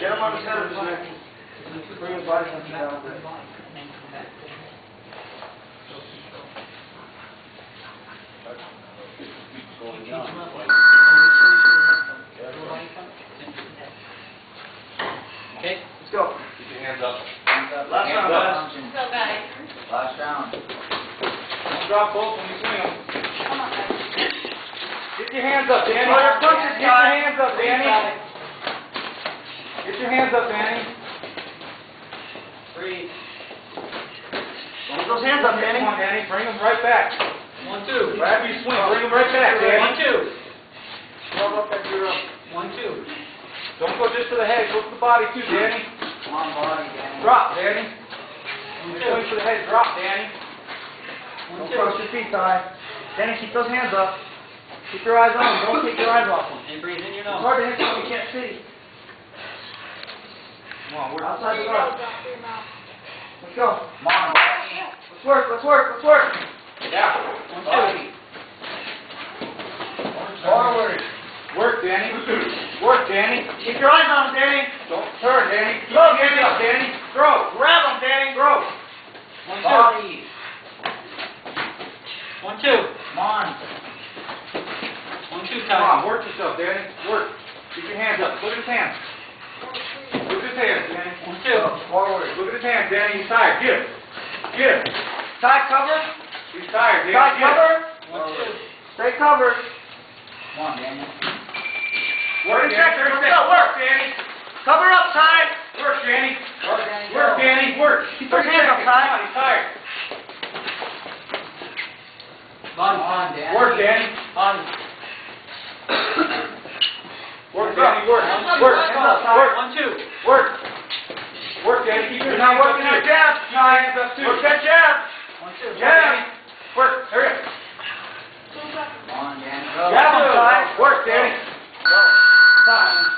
Get him on the center of his neck. Bring his body down. Okay, let's go. Keep your hands up. Last round, guys. Let's go, guys. last round. Don't drop both when you swing them. Come on, guys. Get your hands up, Danny. Get your hands up, Danny. Get your hands up, Danny. Breathe. Get those hands up, Danny. Come on, Danny. Bring them right back. 1, 2. Grab your swing. Bring them right back, Danny. 1, 2. Throw up that gear up. 1, 2. Don't go just to the head. Go to the body, too, Danny. Come on, body, Danny. Drop, Danny. You're going for the head. Drop, Danny. 1, Don't 2. cross your feet, Ty. Danny, keep those hands up. Keep your eyes on them. Don't take your eyes off them. And breathe in your It's nose. hard to hit something you can't see. Come on, we're outside the guard. Let's go. Come on, Danny. Let's work, let's work, let's work. Yeah. 1, 2. Forward. Work, Danny. Work, Danny. Keep your eyes on him, Danny. Don't turn, Danny. Keep your hands up, Danny. Throw. Grab him, Danny. Throw. 1, 2. Body. 1, 2. Come on. 1, 2, Come Ty. on, work yourself, Danny. Work. Keep your hands up. Look at his hands. Look at his hands, Danny. 1, 2. Forward. Look at his hands, Danny. He's tired. Get him. Get him. Tie cover. He's tired, Danny. Tie cover. 1, 2. Stay covered. Come on, Danny. Work, Danny. Work, Danny. Cover up, Ty. Work, Danny. Go, Danny. Work, Go. Danny. Work. Keep those hands up, Ty. Come on, he's tired. Come on, Danny. Work, Danny. Body. Work, Danny. Work. Work. Hands up, Ty. 1, 2. Work. Work, Danny. Keep your hands up. Working that jab. Keep your hands up, too. Work that jab. 1, 2. Jab. Work. Hurry up. Come on, Danny. Go. Jab him, Ty. Work, Danny. Go. Ty.